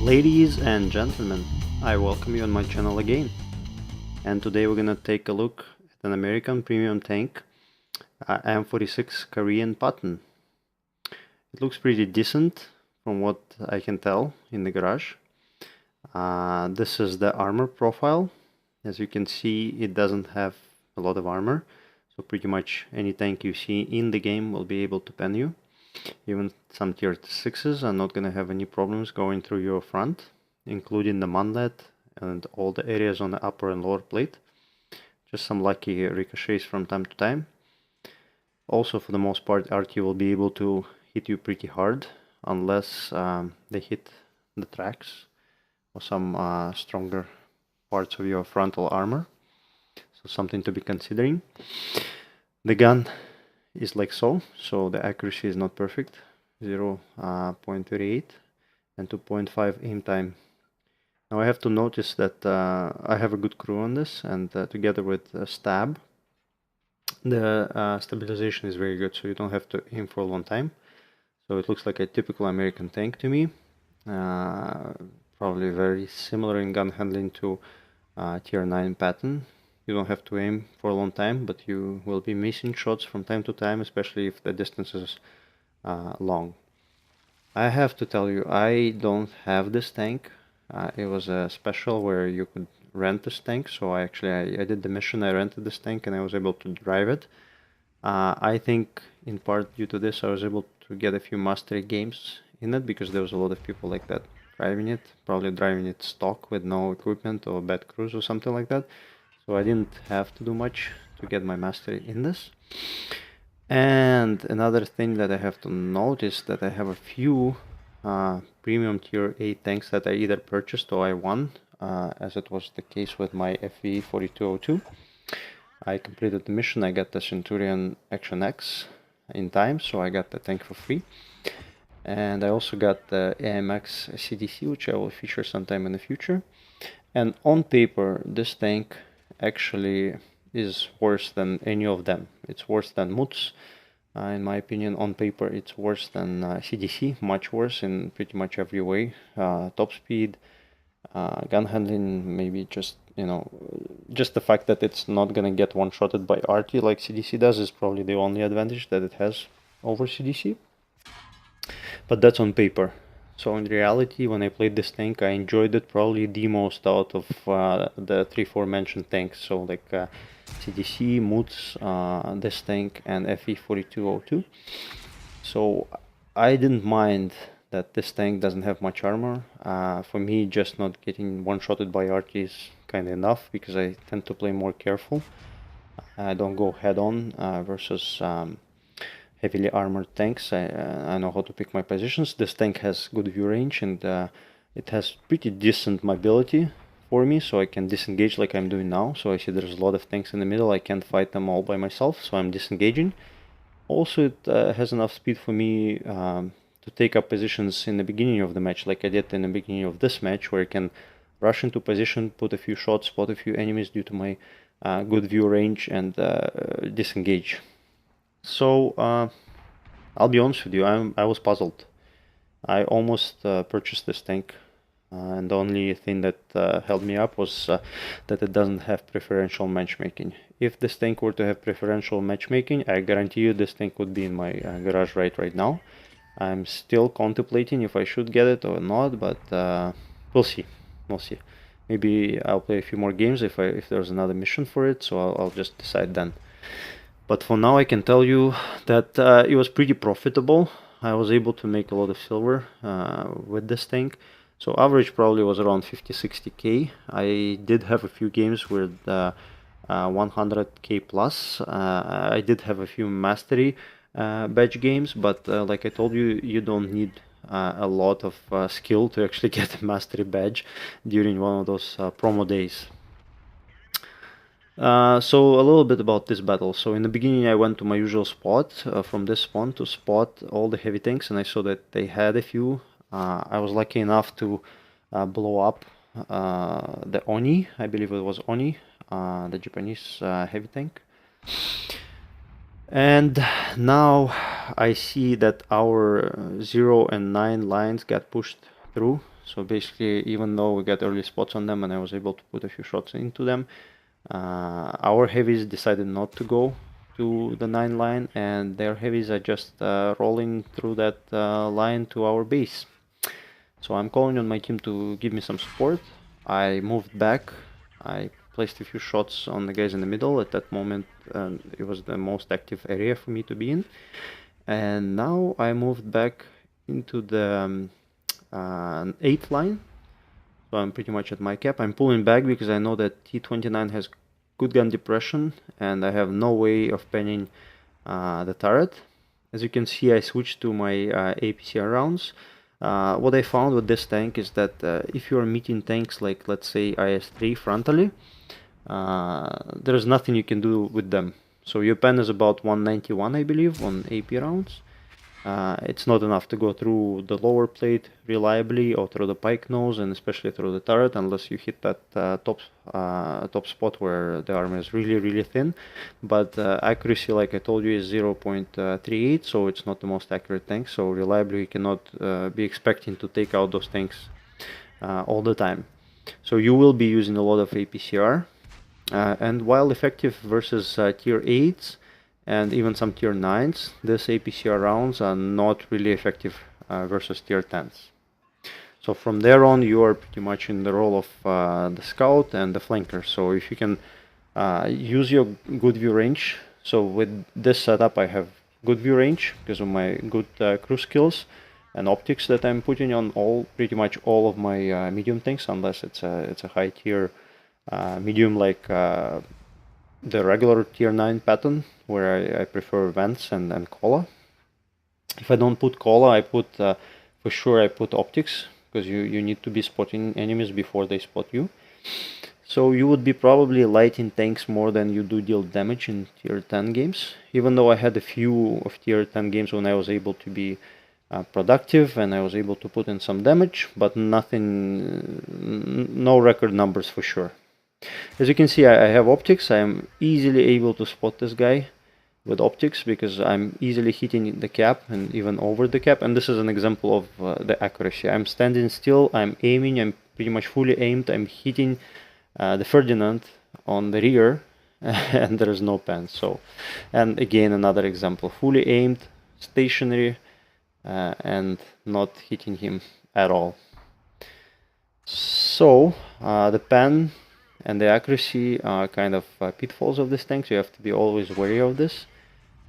Ladies and gentlemen, I welcome you on my channel again. And today we're gonna take a look at an American premium tank, M46 Korean Patton. It looks pretty decent from what I can tell in the garage. This is the armor profile. As you can see, it doesn't have a lot of armor, so pretty much any tank you see in the game will be able to pen you. Even some tier 6s are not gonna have any problems going through your front, including the manlet and all the areas on the upper and lower plate. Just some lucky ricochets from time to time. Also, for the most part, RT will be able to hit you pretty hard unless they hit the tracks or some stronger parts of your frontal armor. So something to be considering. The gun is like so the accuracy is not perfect, 0.38 and 2.5 aim time. Now I have to notice that I have a good crew on this, and together with stab, the stabilization is very good, so you don't have to aim for a long time. So it looks like a typical American tank to me, probably very similar in gun handling to tier 9 Patton. You don't have to aim for a long time, but you will be missing shots from time to time, especially if the distance is long. I have to tell you, I don't have this tank. It was a special where you could rent this tank, so I did the mission, I rented this tank and I was able to drive it. I think in part due to this I was able to get a few mastery games in it, because there was a lot of people like that driving it, probably driving it stock with no equipment or bad crews or something like that. So I didn't have to do much to get my mastery in this. And another thing that I have to notice, that I have a few premium tier 8 tanks that I either purchased or I won, as it was the case with my FV4202. I completed the mission, I got the Centurion Action X in time, so I got the tank for free. And I also got the AMX CDC, which I will feature sometime in the future. And on paper, this tank actually is worse than any of them. It's worse than Muts. In my opinion, on paper, it's worse than CDC, much worse in pretty much every way. Top speed, gun handling, maybe just, just the fact that it's not gonna get one-shotted by RT like CDC does is probably the only advantage that it has over CDC. But that's on paper. So in reality, when I played this tank, I enjoyed it probably the most out of the 3-4 mentioned tanks. So like CDC, Muts, this tank, and FE4202. So I didn't mind that this tank doesn't have much armor. For me, just not getting one-shotted by RT is kind of enough, because I tend to play more careful. I don't go head-on versus heavily armored tanks. I know how to pick my positions. This tank has good view range, and it has pretty decent mobility for me, so I can disengage like I'm doing now. So I see there's a lot of tanks in the middle, I can't fight them all by myself, so I'm disengaging. Also, it has enough speed for me to take up positions in the beginning of the match, like I did in the beginning of this match, where I can rush into position, put a few shots, spot a few enemies due to my good view range, and disengage. So I'll be honest with you, I was puzzled. I almost purchased this tank, and the only thing that held me up was that it doesn't have preferential matchmaking. If this tank were to have preferential matchmaking, I guarantee you this tank would be in my garage right now. I'm still contemplating if I should get it or not, but we'll see. Maybe I'll play a few more games if there's another mission for it, so I'll just decide then. But for now, I can tell you that it was pretty profitable. I was able to make a lot of silver with this tank. So average probably was around 50-60k. I did have a few games with 100k plus. I did have a few mastery badge games, but like I told you, you don't need a lot of skill to actually get a mastery badge during one of those promo days. So a little bit about this battle. So in the beginning I went to my usual spot from this spawn to spot all the heavy tanks, and I saw that they had a few. I was lucky enough to blow up the Oni, I believe it was Oni, the Japanese heavy tank. And now I see that our 0 and 9 lines got pushed through, So basically, even though we got early spots on them and I was able to put a few shots into them, our heavies decided not to go to the 9 line, and their heavies are just rolling through that line to our base. So I'm calling on my team to give me some support. I moved back. I placed a few shots on the guys in the middle. At that moment, it was the most active area for me to be in. And now I moved back into the 8th line. So I'm pretty much at my cap. I'm pulling back because I know that T29 has good gun depression and I have no way of penning the turret. As you can see, I switched to my APCR rounds. What I found with this tank is that if you are meeting tanks like, let's say, IS-3 frontally, there's nothing you can do with them. So your pen is about 191, I believe, on AP rounds. It's not enough to go through the lower plate reliably or through the pike nose, and especially through the turret, unless you hit that top spot where the armor is really thin. But accuracy, like I told you, is 0.38, so it's not the most accurate tank. So reliably, you cannot be expecting to take out those tanks all the time. So you will be using a lot of APCR, and while effective versus tier 8s, and even some tier 9s, these APCR rounds are not really effective versus tier 10s. So from there on, you are pretty much in the role of the scout and the flanker. So if you can use your good view range, so with this setup I have good view range because of my good crew skills and optics that I'm putting on pretty much all of my medium tanks, unless it's a high tier medium like the regular tier 9 Patton, where I prefer vents and cola. If I don't put cola, I put for sure I put optics, because you need to be spotting enemies before they spot you. So you would be probably lighting tanks more than you do deal damage in tier 10 games, even though I had a few of tier 10 games when I was able to be productive and I was able to put in some damage, but nothing, no record numbers for sure. As you can see, I have optics. I'm easily able to spot this guy with optics because I'm easily hitting the cap and even over the cap. And this is an example of the accuracy. I'm standing still, I'm aiming, I'm pretty much fully aimed. I'm hitting the Ferdinand on the rear and there is no pen. So, and again, another example, fully aimed, stationary, and not hitting him at all. So the pen and the accuracy are kind of pitfalls of this tank, so you have to be always wary of this.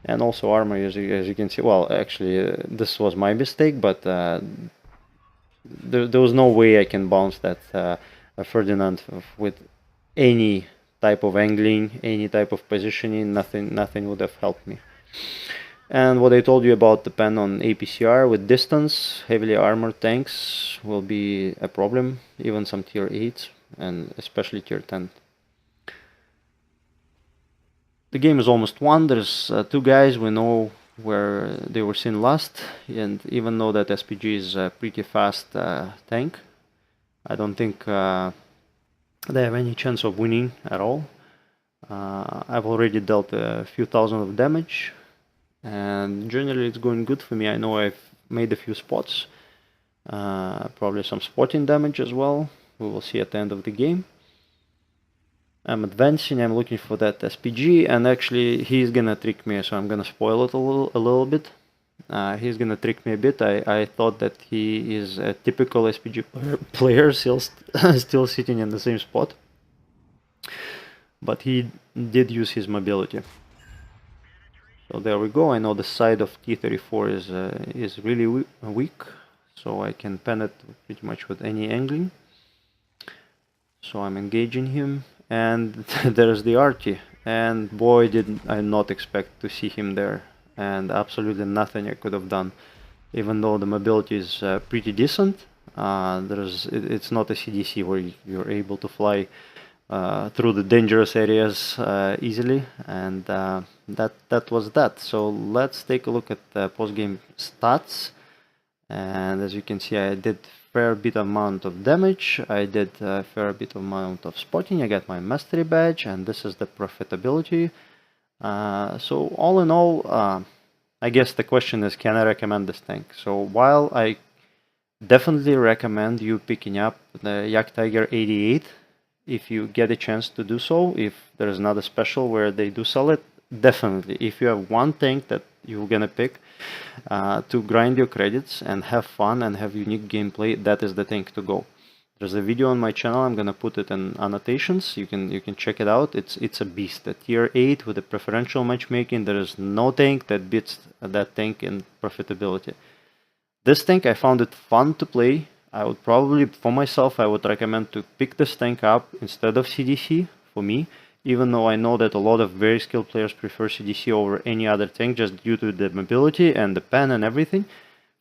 And also armor, as you can see, well, actually this was my mistake, but there was no way I can bounce that Ferdinand with any type of angling, any type of positioning. Nothing would have helped me. And what I told you about the pen on APCR, with distance, heavily armored tanks will be a problem, even some tier 8s and especially tier 10. The game is almost won. There's 2 guys, we know where they were seen last, and even though that SPG is a pretty fast tank, I don't think they have any chance of winning at all. I've already dealt a few thousand of damage, and generally it's going good for me. I know I've made a few spots, probably some spotting damage as well. We will see at the end of the game. I'm advancing, I'm looking for that SPG, and actually he's gonna trick me, so I'm gonna spoil it a little bit. He's gonna trick me a bit. I thought that he is a typical SPG player, still sitting in the same spot. But he did use his mobility. So there we go. I know the side of T34 is really weak, so I can pen it pretty much with any angling. So I'm engaging him, and there's the RT, and boy did I not expect to see him there, and absolutely nothing I could have done. Even though the mobility is pretty decent, it's not a CDC where you're able to fly through the dangerous areas easily, and that was that. So let's take a look at the post-game stats. And as you can see, I did fair bit amount of damage, I did a fair bit amount of spotting, I got my mastery badge, and this is the profitability. So all in all, I guess the question is, can I recommend this tank? So while I Definitely recommend you picking up the Yak Tiger 88 if you get a chance to do so. If there is not a special where they do sell it, definitely. If you have one tank that you're gonna pick to grind your credits and have fun and have unique gameplay, that is the tank to go. There's a video on my channel. I'm gonna put it in annotations. You can check it out. It's a beast. At tier 8 with the preferential matchmaking, there is no tank that beats that tank in profitability. This tank, I found it fun to play. I would probably, for myself, I would recommend to pick this tank up instead of CDC for me, even though I know that a lot of very skilled players prefer CDC over any other tank just due to the mobility and the pen and everything.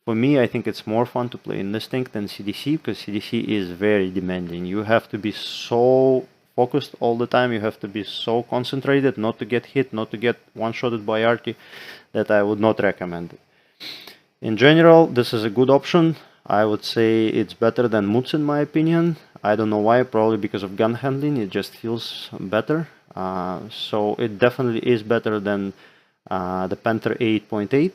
For me, I think it's more fun to play in this tank than CDC, because CDC is very demanding. You have to be so focused all the time, you have to be so concentrated not to get hit, not to get one-shotted by Arty, that I would not recommend it. In general, this is a good option. I would say it's better than Moods in my opinion. I don't know why, probably because of gun handling, it just feels better. So it definitely is better than the Panther 8.8.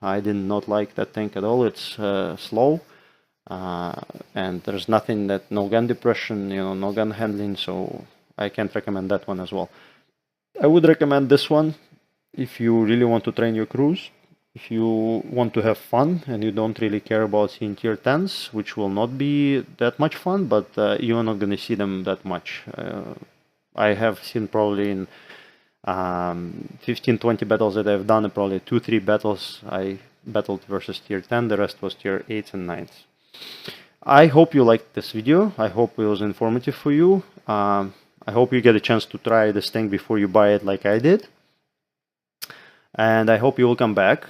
I did not like that tank at all. It's slow, and there's nothing that, no gun depression, no gun handling, so I can't recommend that one as well. I would recommend this one if you really want to train your crews. If you want to have fun and you don't really care about seeing tier 10s, which will not be that much fun, but you're not going to see them that much. I have seen probably in 15-20 battles that I've done, probably 2-3 battles I battled versus tier 10, the rest was tier 8s and 9s. I hope you liked this video. I hope it was informative for you. I hope you get a chance to try this tank before you buy it like I did. And I hope you will come back.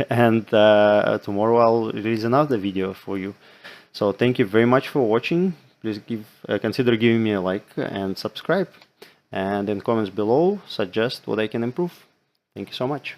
And tomorrow I'll release another video for you. So thank you very much for watching. Please consider giving me a like and subscribe. And in comments below, suggest what I can improve. Thank you so much.